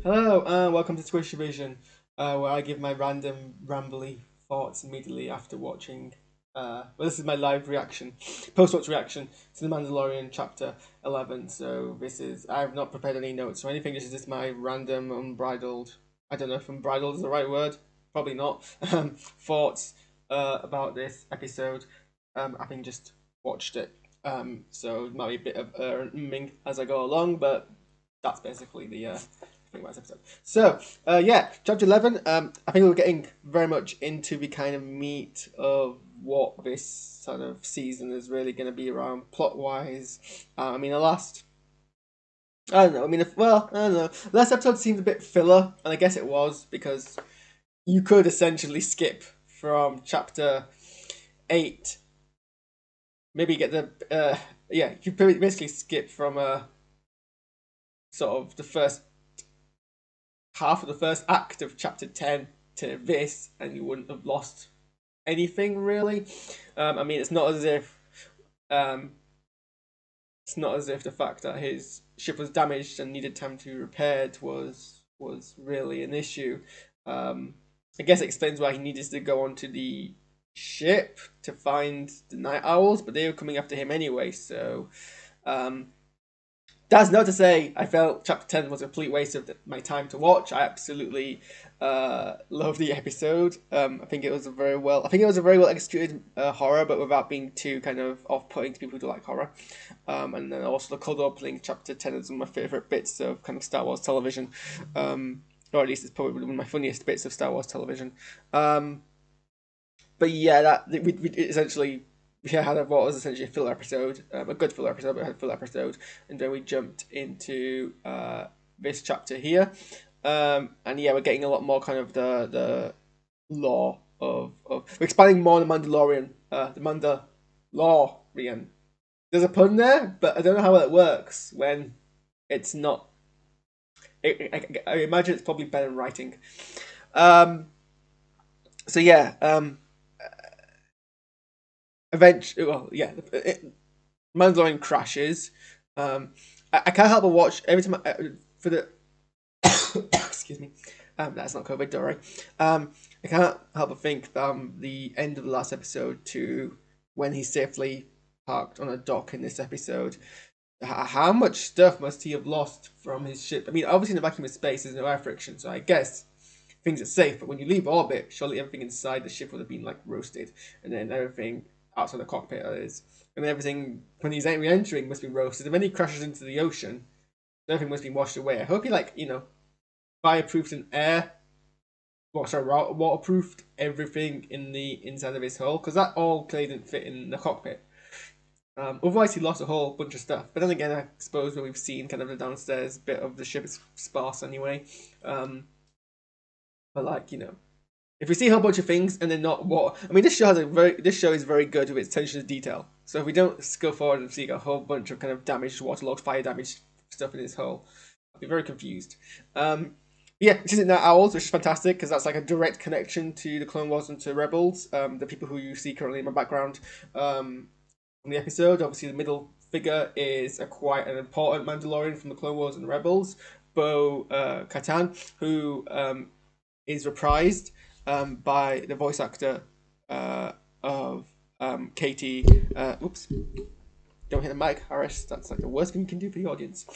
Hello, welcome to SquishiVision, where I give my random, rambly thoughts immediately after watching. This is my live reaction, post-watch reaction to The Mandalorian Chapter 11. So I have not prepared any notes or anything. This is just my random, unbridled, I don't know if unbridled is the right word, probably not, thoughts about this episode, having just watched it. So it might be a bit of ming as I go along, but that's basically the think about this episode. So, yeah, chapter 11. I think we're getting very much into the kind of meat of what this sort of season is really going to be around plot wise. I mean, I don't know. I mean, I don't know. Last episode seemed a bit filler, and I guess it was because you could essentially skip from chapter 8. Maybe get the, yeah, you could basically skip from sort of the first half of the first act of chapter 10 to this, and you wouldn't have lost anything really. I mean, um, it's not as if the fact that his ship was damaged and needed time to be repaired was really an issue. I guess it explains why he needed to go onto the ship to find the night owls, but they were coming after him anyway. So um, that's not to say I felt chapter 10 was a complete waste of my time to watch. I absolutely love the episode. I think it was I think it was a very well executed horror, but without being too kind of off-putting to people who do like horror. And then also the cold opening, chapter 10 is one of my favorite bits of kind of Star Wars television. Or at least it's probably one of my funniest bits of Star Wars television. But yeah, we essentially had what was essentially a filler episode, a good filler episode, but a filler episode, and then we jumped into this chapter here, and yeah, we're getting a lot more kind of the lore of we're expanding more on the Mandalorian, the Mandalorian. There's a pun there, but I don't know how it works when it's not. I imagine it's probably better in writing. Um, so yeah, eventually, well, yeah, Mandalorian crashes. I can't help but watch every time for the excuse me. That's not COVID, don't worry. I can't help but think the end of the last episode to when he's safely parked on a dock in this episode. How much stuff must he have lost from his ship? I mean, obviously in the vacuum of space there's no air friction, so I guess things are safe. But when you leave orbit, surely everything inside the ship would have been like roasted, and then everything outside the cockpit is, and everything when he's re-entering must be roasted. And when he crashes into the ocean, everything must be washed away. I hope he fireproofed and waterproofed everything in the inside of his hull because that all clearly didn't fit in the cockpit. Otherwise, he lost a whole bunch of stuff. But then again, I suppose when we've seen kind of the downstairs bit of the ship is sparse anyway. But like if we see a whole bunch of things and then not what I mean, this show is very good with its attention to detail. So if we don't go forward and see a whole bunch of kind of damaged waterlogged, fire damaged stuff in his hull, I'll be very confused. Yeah, it isn't that Owls, which is fantastic because that's like a direct connection to the Clone Wars and to Rebels. The people who you see currently in my background from the episode. Obviously, the middle figure is a quite an important Mandalorian from the Clone Wars and Rebels, Bo Katan, who is reprised by the voice actor of Katie. Oops. Don't hit the mic, Harris. That's like the worst thing you can do for the audience.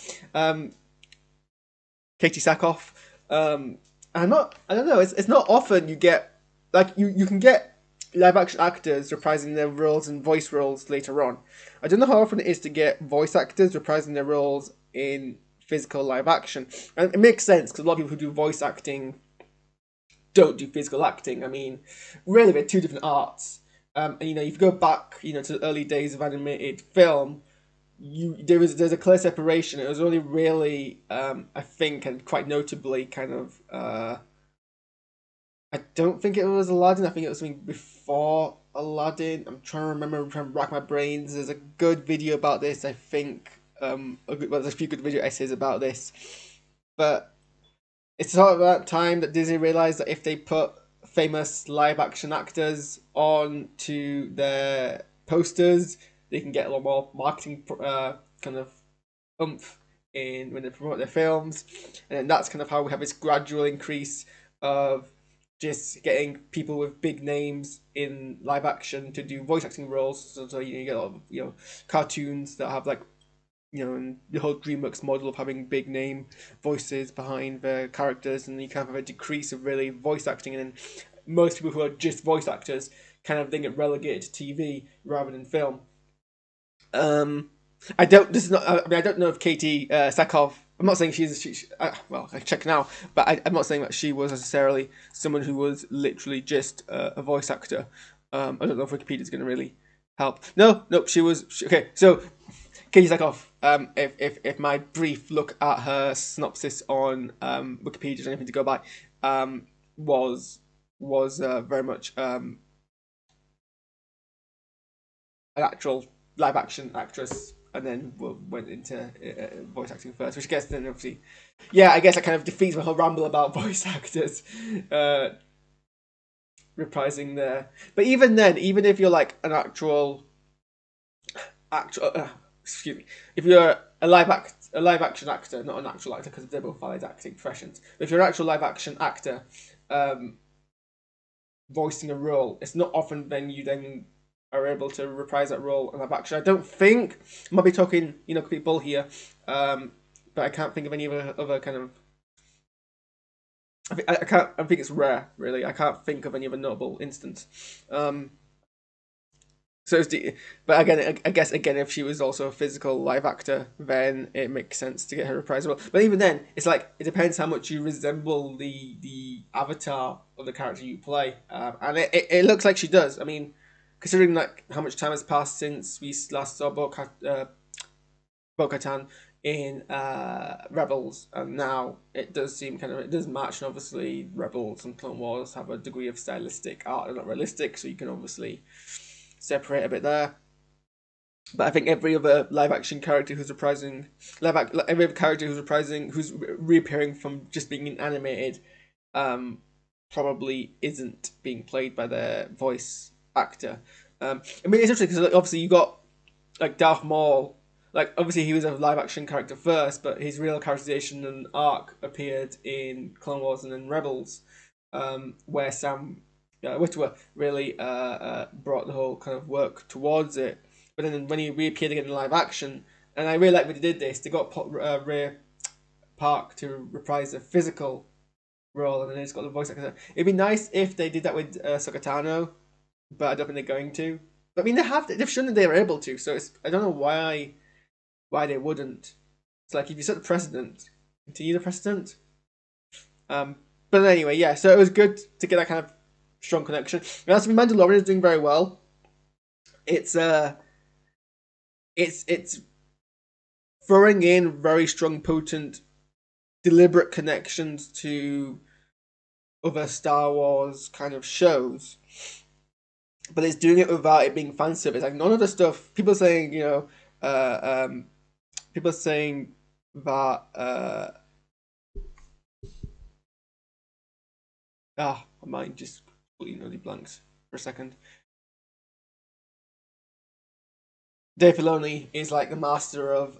Katie Sackhoff. I don't know. It's not often you get like you can get live action actors reprising their roles in voice roles later on. I don't know how often it is to get voice actors reprising their roles in physical live action, and it makes sense because a lot of people who do voice acting don't do physical acting. I mean, really, they're two different arts. And if you go back, to the early days of animated film, there's a clear separation. It was only really, I think, and quite notably, kind of. I don't think it was Aladdin. I think it was something before Aladdin. I'm trying to remember. I'm trying to rack my brains. There's a good video about this. I think. There's a few good video essays about this, but it's sort of that time that Disney realized that if they put famous live action actors on to their posters, they can get a lot more marketing kind of oomph in when they promote their films, and then that's kind of how we have this gradual increase of just getting people with big names in live action to do voice acting roles. So you get a lot of cartoons that have like and the whole DreamWorks model of having big name voices behind their characters, and you kind of have a decrease of really voice acting, and then most people who are just voice actors kind of then get relegated to TV rather than film. I don't. This is not. I mean, I don't know if Katie Sackhoff. I'm not saying well, I check now, but I'm not saying that she was necessarily someone who was literally just a voice actor. I don't know if Wikipedia is going to really help. No, she was. Okay, so Katie Sackhoff. If my brief look at her synopsis on Wikipedia is anything to go by, was very much an actual live action actress, and then went into voice acting first, which I guess then obviously, yeah, I guess that kind of defeats my whole ramble about voice actors reprising there. But even then, even if you're like an actual excuse me, if you're a live action actor, not an actual actor, because they're both valid acting professions. But if you're an actual live action actor, voicing a role, it's not often then you then are able to reprise that role in live action. I don't think, I might be talking, people here, but I can't think of any other kind of. I can't. I think it's rare, really. I can't think of any other notable instance. But again, I guess if she was also a physical live actor, then it makes sense to get her reprisal. But even then, it's like it depends how much you resemble the avatar of the character you play, and it looks like she does. I mean, considering like how much time has passed since we last saw Bo-Katan in Rebels, and now it does seem it does match. And obviously, Rebels and Clone Wars have a degree of stylistic art; they're not realistic, so you can obviously separate a bit there. But I think every other live action character who's reprising who's reappearing from just being animated, probably isn't being played by their voice actor. I mean, it's interesting because obviously you got like Darth Maul. Like obviously he was a live action character first, but his real characterization and arc appeared in Clone Wars and in Rebels, where Sam Witwer really brought the whole kind of work towards it. But then when he reappeared again in live action, and I really like when they did this, they got Ray Park to reprise the physical role, and then it's got the voice actor. It'd be nice if they did that with Sokatano, but I don't think they're going to. But I mean, they've shown that they were able to, so I don't know why they wouldn't. It's like if you set the precedent, continue the precedent. But anyway, yeah. So it was good to get that kind of strong connection. And as for Mandalorian is doing very well. It's throwing in very strong, potent, deliberate connections to other Star Wars kind of shows, but it's doing it without it being fan service. Like none of the stuff people saying, people saying that my mind just completely blanks for a second. Dave Filoni is like the master of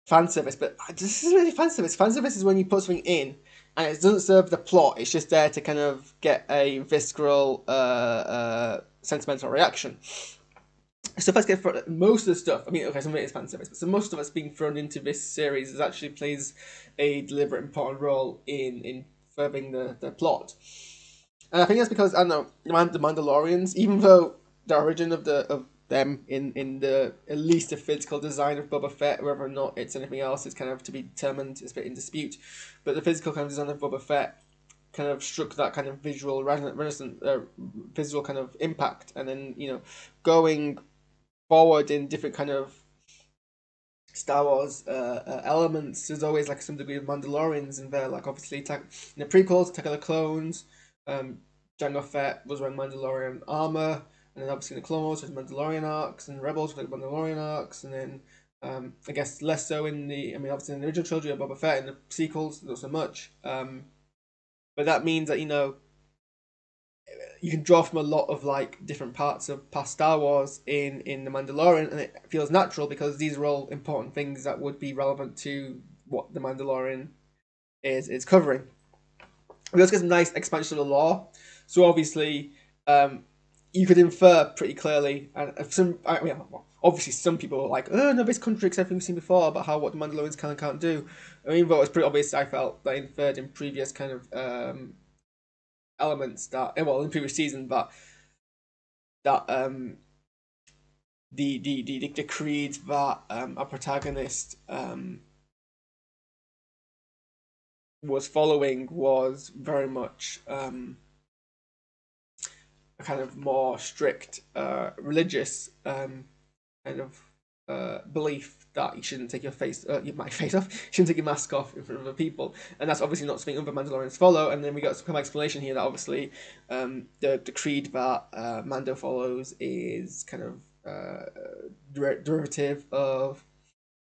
fan service, but this isn't really fan service. Fan service is when you put something in and it doesn't serve the plot. It's just there to kind of get a visceral, sentimental reaction. So if I get most of the stuff, I mean, okay, some of it is fan service, but so most of us being thrown into this series is actually plays a deliberate, important role in furthering the plot. And I think that's because, I don't know, the Mandalorians, even though the origin of them in the at least the physical design of Boba Fett, whether or not it's anything else is kind of to be determined, it's a bit in dispute. But the physical kind of design of Boba Fett kind of struck that kind of visual visual kind of impact, and then going forward in different kind of Star Wars elements, there's always like some degree of Mandalorians in there. Like obviously, in the prequels, Attack of the Clones, Jango Fett was wearing Mandalorian armor. And then obviously in the Clone Wars with Mandalorian arcs, and Rebels with Mandalorian arcs, and then I guess less so obviously in the original trilogy of Boba Fett, in the sequels not so much. But that means that you can draw from a lot of like different parts of past Star Wars in the Mandalorian, and it feels natural because these are all important things that would be relevant to what the Mandalorian is covering. We also get some nice expansion of the lore. So obviously, you could infer pretty clearly, and I mean, obviously some people are like, oh no, this contradicts everything we've seen before about how what the Mandalorians can and can't do. I mean, but it's pretty obvious. I felt that inferred in previous kind of elements that, well, in previous season that the creed that a protagonist was following was very much a kind of more strict religious kind of belief that you shouldn't take your face off, you shouldn't take your mask off in front of other people, and that's obviously not something other Mandalorians follow. And then we got some kind of explanation here that obviously the creed that Mando follows is kind of derivative of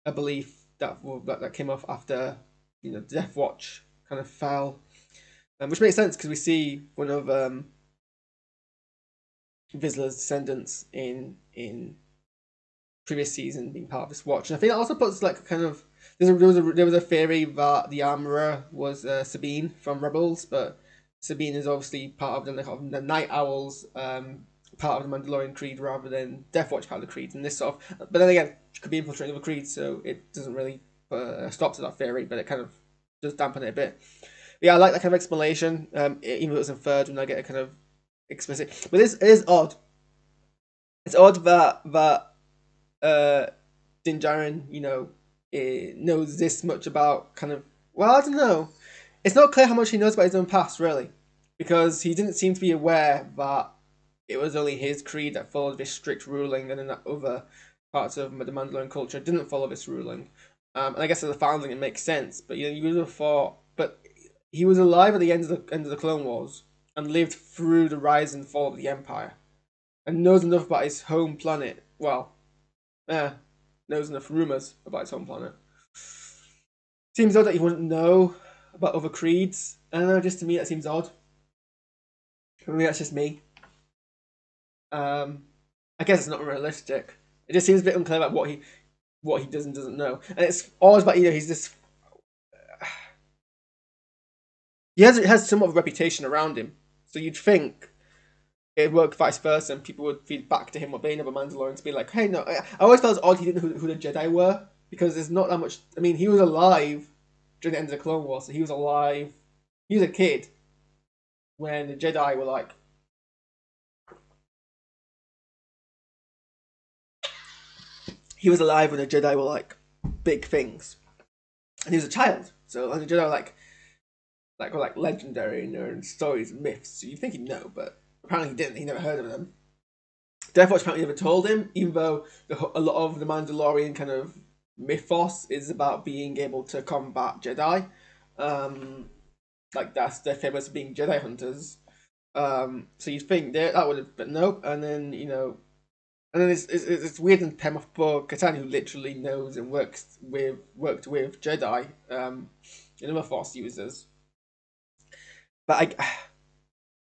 a belief that came off after the Death Watch kind of fell, which makes sense because we see one of Vizsla's descendants in previous season being part of this watch, and I think that also puts like kind of there was a theory that the armorer was Sabine from Rebels, but Sabine is obviously part of the Night Owls, part of the Mandalorian creed rather than Death Watch part of the creed, and this sort of. But then again, she could be infiltrating the creed, so it doesn't really stop to that theory, but it kind of does dampen it a bit. But yeah, I like that kind of explanation, even though it's inferred when I get a kind of explicit. But it is odd. It's odd that Din Djarin, knows this much about kind of. Well, I don't know. It's not clear how much he knows about his own past, really, because he didn't seem to be aware that it was only his creed that followed this strict ruling, and then that other parts of the Mandalorian culture didn't follow this ruling. And I guess as a foundling, it makes sense. But you would have thought, but he was alive at the end of the Clone Wars and lived through the rise and fall of the Empire, and knows enough about his home planet. Well, knows enough rumors about his home planet. Seems odd that he wouldn't know about other creeds. I don't know, just to me that seems odd. Maybe that's just me. I guess it's not realistic. It just seems a bit unclear about what he does and doesn't know. And it's always about he's this. He has somewhat of a reputation around him, so you'd think it'd work vice versa, and people would feed back to him what they know about Mandalorian to be like, hey, no. I always felt it odd he didn't know who the Jedi were, because there's not that much. I mean, he was alive during the end of the Clone Wars, so he was alive. He was a kid when the Jedi were like. He was alive when the Jedi were like big things, and he was a child. So and the Jedi were like legendary and stories and myths. So you think he'd know, but apparently he didn't. He never heard of them. Death Watch apparently never told him, even though a lot of the Mandalorian kind of mythos is about being able to combat Jedi. Like they're famous for being Jedi hunters. So you'd think that would have, but nope. And then and then it's weird and Pem Bo-Katan, who literally knows and worked with Jedi, and other Force users. But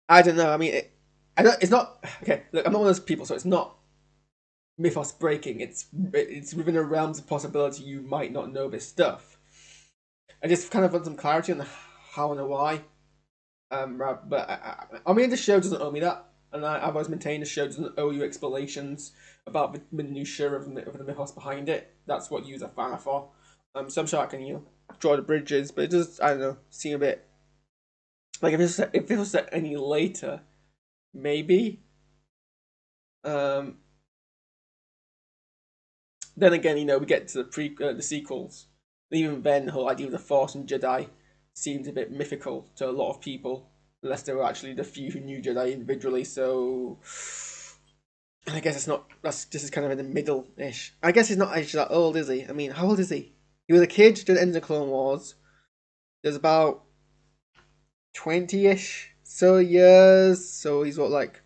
I don't know. I mean, it's not okay. Look, I'm not one of those people, so it's not mythos breaking. It's within the realms of possibility you might not know this stuff. I just kind of want some clarity on the how and the why. But I mean, the show doesn't owe me that, and I've always maintained the show doesn't owe you explanations about the minutiae of the mythos behind it. That's what you as a fan are for. So I'm sure I can draw the bridges, but it does, I don't know, seem a bit like if it was set any later, maybe. Um, then again, we get to the sequels. Even then, the whole idea of the Force and Jedi seemed a bit mythical to a lot of people, unless they were actually the few who knew Jedi individually. So, I guess it's not. This is kind of in the middle-ish. I guess he's not actually that old, is he? I mean, how old is he? He was a kid during the end of the Clone Wars. There's about 20-ish so years. So he's what, like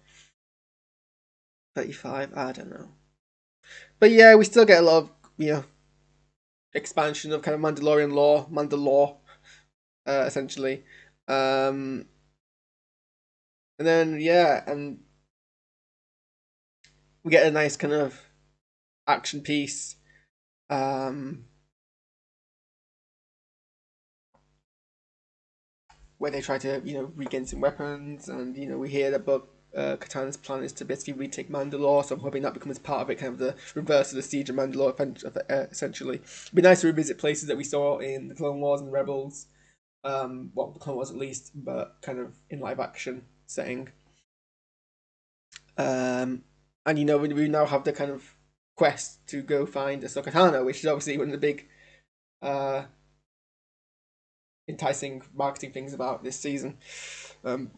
35? I don't know. But yeah, we still get a lot of expansion of kind of Mandalorian lore, Mandalore, essentially. And then yeah, and we get a nice kind of action piece. Um, where they try to, regain some weapons, and we hear that Katana's plan is to basically retake Mandalore. So I'm hoping that becomes part of it, kind of the reverse of the siege of Mandalore, essentially. It'd be nice to revisit places that we saw in the Clone Wars and Rebels. Well, the Clone Wars at least, but kind of in live action setting. Um, and we now have the kind of quest to go find Ahsoka Tano, which is obviously one of the big uh, enticing marketing things about this season. Um,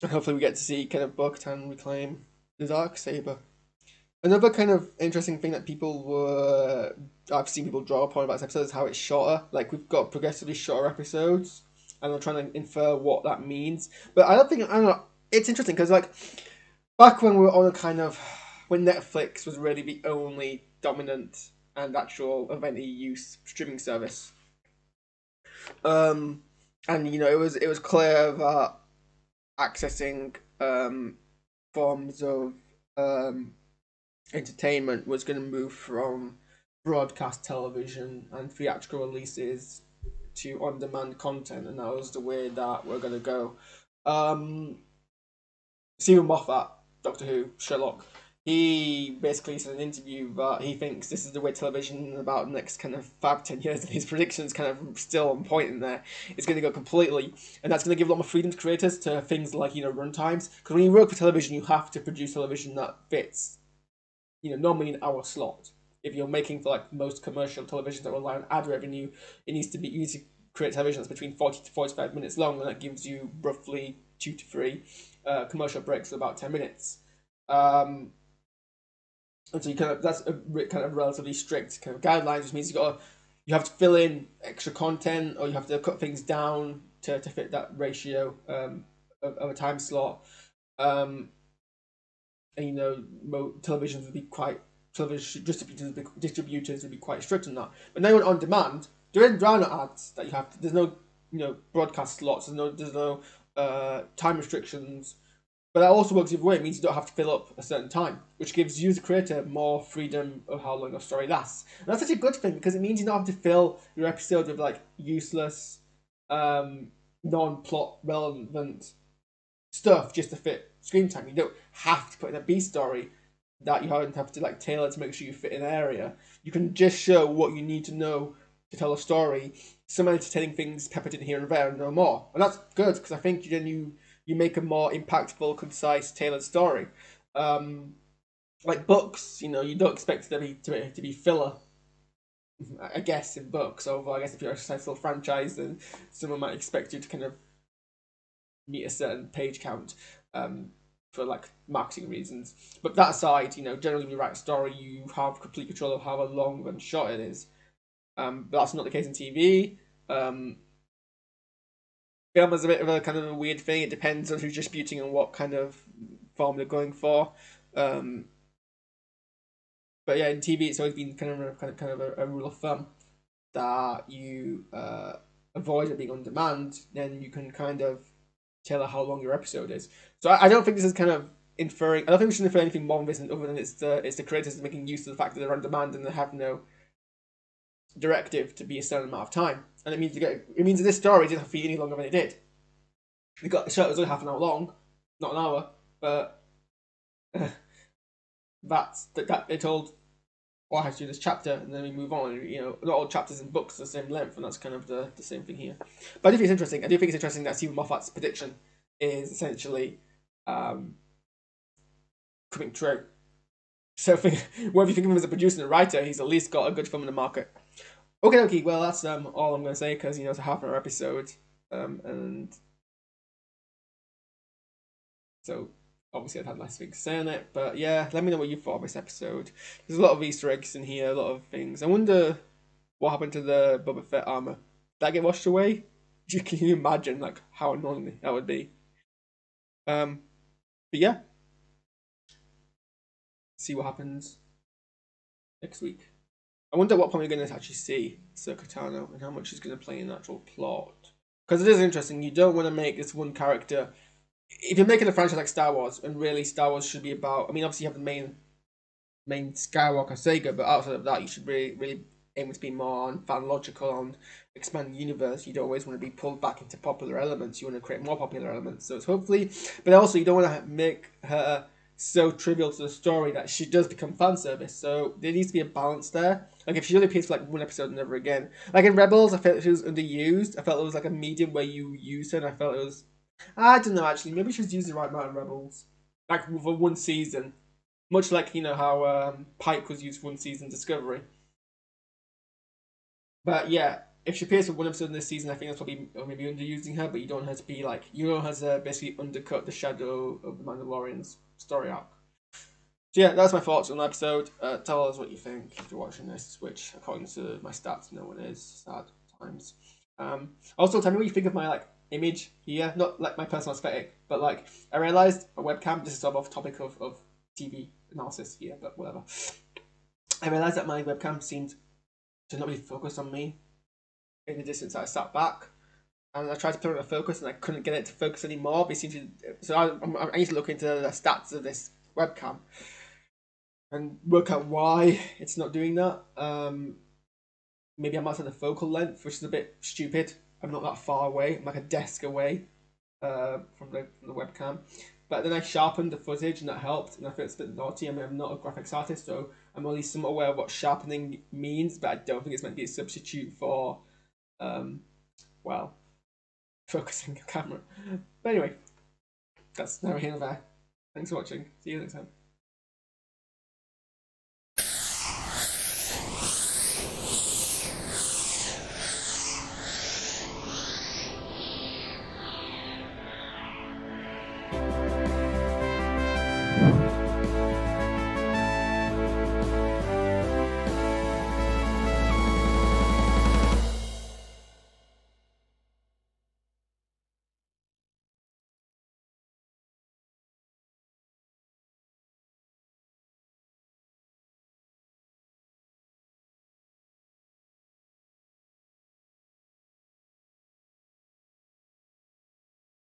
and hopefully we get to see kind of Bo-Katan reclaim the Darksaber. Another kind of interesting thing that I've seen people draw upon about this episode is how it's shorter. Like, we've got progressively shorter episodes, and I'm trying to infer what that means. But I don't know, it's interesting because, like, back when we were on a kind of, when Netflix was really the only dominant and actual event use streaming service, and it was clear that accessing forms of entertainment was going to move from broadcast television and theatrical releases to on-demand content, and that was the way that we're going to go. Um, Stephen Moffat, Doctor Who, Sherlock, he basically said in an interview that he thinks this is the way television in about the next kind of 5 to 10 years, and his predictions kind of still on point in there. It's going to go completely, and that's going to give a lot more freedom to creators to things like runtimes. Because when you work for television, you have to produce television that fits, normally an hour slot. If you're making for like most commercial televisions that rely on ad revenue, you need to create television that's between 40 to 45 minutes long, and that gives you roughly 2 to 3 commercial breaks of about 10 minutes. Um, and so that's a kind of relatively strict kind of guidelines, which means you have to fill in extra content, or you have to cut things down to fit that ratio of a time slot. Um, and television distributors would be quite strict on that. But now on demand, there are no ads that you have to. There's no broadcast slots. There's no time restrictions. But that also works the other way. It means you don't have to fill up a certain time, which gives you, the creator, more freedom of how long a story lasts. And that's such a good thing, because it means you don't have to fill your episode with like useless, non-plot relevant stuff just to fit screen time. You don't have to put in a B story that you don't have to like tailor to make sure you fit in an area. You can just show what you need to know to tell a story. Some entertaining things peppered in here and there, and no more. And that's good, because I think then you make a more impactful, concise, tailored story. Like books, you don't expect it to be filler. I guess in books, although I guess if you're a successful franchise, then someone might expect you to kind of meet a certain page count for like marketing reasons. But that aside, generally when you write a story, you have complete control of how long and short it is. But that's not the case in TV. Film is a bit of a kind of a weird thing. It depends on who's disputing and what kind of form they're going for. But yeah, in TV, it's always been kind of a rule of thumb that you avoid it being on demand. Then you can kind of tell how long your episode is. So I don't think this is kind of inferring. I don't think we should infer anything more on this other than it's the creators making use of the fact that they're on demand and they have no directive to be a certain amount of time. And it means that this story didn't have to be any longer than it did. The show was only half an hour long, not an hour, but that they told, well, I have to do this chapter, and then we move on. Not all chapters in books are the same length, and that's kind of the same thing here. But I do think it's interesting. I do think it's interesting that Stephen Moffat's prediction is essentially coming true. So, whether you think of him as a producer and a writer, he's at least got a good film in the market. Okay. Well, that's all I'm going to say, because it's a half-hour episode, and so obviously I've had less things to say on it. But yeah, let me know what you thought of this episode. There's a lot of Easter eggs in here, a lot of things. I wonder what happened to the Boba Fett armor. Did that get washed away? Can you imagine like how annoying that would be? But yeah, see what happens next week. I wonder what point we're going to actually see Ahsoka Tano and how much she's going to play in the actual plot. Because it is interesting. You don't want to make this one character. If you're making a franchise like Star Wars, and really Star Wars should be about. I mean, obviously you have the main Skywalker saga, but outside of that, you should really aim to be more on fan logical, on expand the universe. You don't always want to be pulled back into popular elements. You want to create more popular elements. So it's hopefully, but also you don't want to make her so trivial to the story that she does become fan service. So there needs to be a balance there. Like if she only appears for like one episode and never again. Like in Rebels, I felt she was underused. I felt it was like a medium where you use her, and I felt it was. I don't know actually. Maybe she was used the right amount in Rebels, like for one season. Much like how Pike was used for one season Discovery. But yeah, if she appears for one episode in this season, I think that's probably maybe underusing her. But you don't want her to be like you don't want her to basically undercut the shadow of the Mandalorian's story arc. So yeah, that's my thoughts on the episode. Tell us what you think if you're watching this, which according to my stats, no one is. Sad times. Also, tell me what you think of my like image here. Not like my personal aesthetic, but like I realized a webcam. This is sort of off topic of TV analysis here, but whatever. I realized that my webcam seemed to not really focus on me in the distance I sat back. And I tried to put it on a focus and I couldn't get it to focus anymore. But it seemed to, so I need to look into the stats of this webcam and work out why it's not doing that. Maybe I'm outside the focal length, which is a bit stupid. I'm not that far away. I'm like a desk away from the webcam. But then I sharpened the footage and that helped. And I feel it's a bit naughty. I mean, I'm not a graphics artist, so I'm only somewhat aware of what sharpening means. But I don't think it's meant to be a substitute for, well, focusing a camera. But anyway, that's neither here nor there. Thanks for watching. See you next time.